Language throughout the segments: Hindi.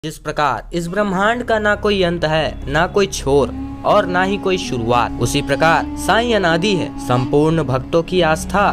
जिस प्रकार इस ब्रह्मांड का ना कोई अंत है, ना कोई छोर और ना ही कोई शुरुआत, उसी प्रकार साईं अनादि है। संपूर्ण भक्तों की आस्था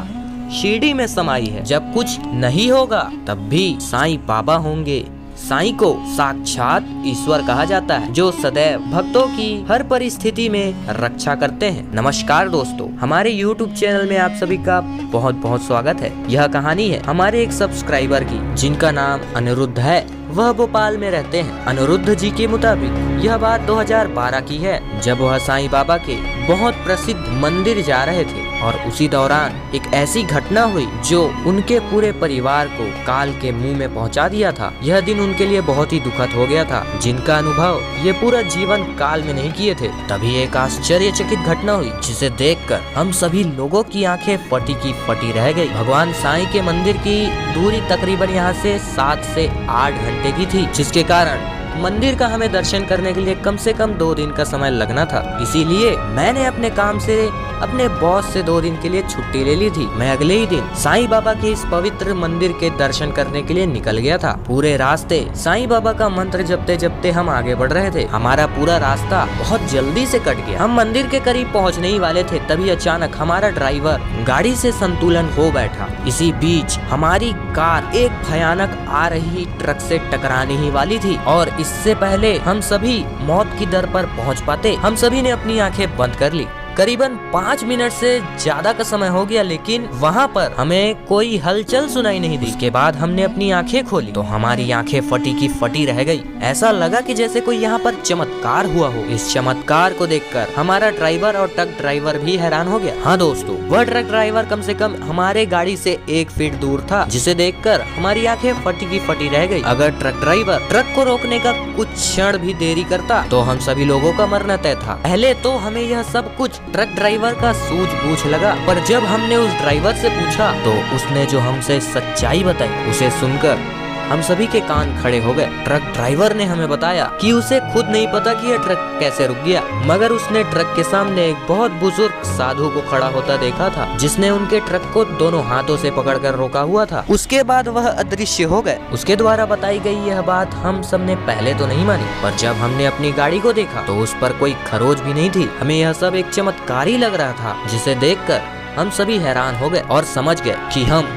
शिरडी में समाई है। जब कुछ नहीं होगा तब भी साईं बाबा होंगे। साईं को साक्षात ईश्वर कहा जाता है, जो सदैव भक्तों की हर परिस्थिति में रक्षा करते हैं। नमस्कार दोस्तों, हमारे YouTube चैनल में आप सभी का बहुत बहुत स्वागत है। यह कहानी है हमारे एक सब्सक्राइबर की, जिनका नाम अनिरुद्ध है। वह भोपाल में रहते हैं। अनिरुद्ध जी के मुताबिक यह बात 2012 की है, जब वह साईं बाबा के बहुत प्रसिद्ध मंदिर जा रहे थे और उसी दौरान एक ऐसी घटना हुई जो उनके पूरे परिवार को काल के मुंह में पहुंचा दिया था। यह दिन उनके लिए बहुत ही दुखद हो गया था, जिनका अनुभव ये पूरा जीवन काल में नहीं किए थे। तभी एक आश्चर्यचकित घटना हुई, जिसे देखकर हम सभी लोगों की आंखें फटी की फटी रह गई। भगवान साईं के मंदिर की दूरी तकरीबन यहाँ से 7 से 8 घंटे की थी, जिसके कारण मंदिर का हमें दर्शन करने के लिए कम से कम 2 दिन का समय लगना था। इसीलिए मैंने अपने काम से अपने बॉस से 2 दिन के लिए छुट्टी ले ली थी। मैं अगले ही दिन साईं बाबा के इस पवित्र मंदिर के दर्शन करने के लिए निकल गया था। पूरे रास्ते साईं बाबा का मंत्र जपते जपते हम आगे बढ़ रहे थे। हमारा पूरा रास्ता बहुत जल्दी से कट गया। हम मंदिर के करीब पहुंचने ही वाले थे, तभी अचानक हमारा ड्राइवर गाड़ी से संतुलन खो बैठा। इसी बीच हमारी कार एक भयानक आ रही ट्रक से टकराने ही वाली थी और इससे पहले हम सभी मौत की दर पर पहुंच पाते, हम सभी ने अपनी आंखें बंद कर ली। करीबन 5 मिनट से ज्यादा का समय हो गया, लेकिन वहाँ पर हमें कोई हलचल सुनाई नहीं दी। इसके बाद हमने अपनी आंखें खोली तो हमारी आंखें फटी की फटी रह गई। ऐसा लगा कि जैसे कोई यहाँ पर चमत्कार हुआ हो। इस चमत्कार को देखकर हमारा ड्राइवर और ट्रक ड्राइवर भी हैरान हो गया। हाँ दोस्तों, वह ट्रक ड्राइवर कम से कम हमारे गाड़ी से 1 फीट दूर था, जिसे देखकर हमारी आंखें फटी की फटी रह गई। अगर ट्रक ड्राइवर ट्रक को रोकने का कुछ क्षण भी देरी करता तो हम सभी लोगों का मरना तय था। पहले तो हमें यह सब कुछ ट्रक ड्राइवर का सूझबूझ लगा, पर जब हमने उस ड्राइवर से पूछा तो उसने जो हमसे सच्चाई बताई, उसे सुनकर हम सभी के कान खड़े हो गए। ट्रक ड्राइवर ने हमें बताया कि उसे खुद नहीं पता कि यह ट्रक कैसे रुक गया, मगर उसने ट्रक के सामने एक बहुत बुजुर्ग साधु को खड़ा होता देखा था, जिसने उनके ट्रक को दोनों हाथों से पकड़कर रोका हुआ था। उसके बाद वह अदृश्य हो गए। उसके द्वारा बताई गई यह बात हम सब ने पहले तो नहीं मानी, पर जब हमने अपनी गाड़ी को देखा तो उस पर कोई खरोच भी नहीं थी। हमें यह सब एक चमत्कार ही लग रहा था, जिसे देखकर हम सभी हैरान हो गए और समझ गए कि हम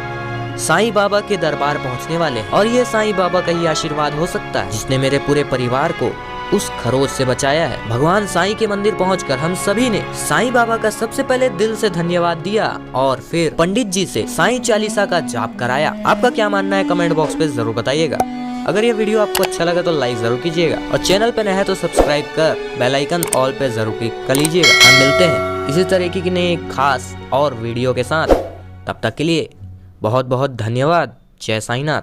साईं बाबा के दरबार पहुंचने वाले और ये साईं बाबा का ही आशीर्वाद हो सकता है, जिसने मेरे पूरे परिवार को उस खरोच से बचाया है। भगवान साईं के मंदिर पहुंचकर हम सभी ने साईं बाबा का सबसे पहले दिल से धन्यवाद दिया और फिर पंडित जी से साईं चालीसा का जाप कराया। आपका क्या मानना है कमेंट बॉक्स पे जरूर बताइएगा। अगर ये वीडियो आपको अच्छा लगा तो लाइक जरूर कीजिएगा और चैनल पे नए हैं तो सब्सक्राइब कर बेल आइकन ऑल पे जरूर क्लिक कर लीजिएगा। हम मिलते हैं इसी तरीके की नई खास और वीडियो के साथ। तब तक के लिए बहुत बहुत धन्यवाद। जय साईनाथ।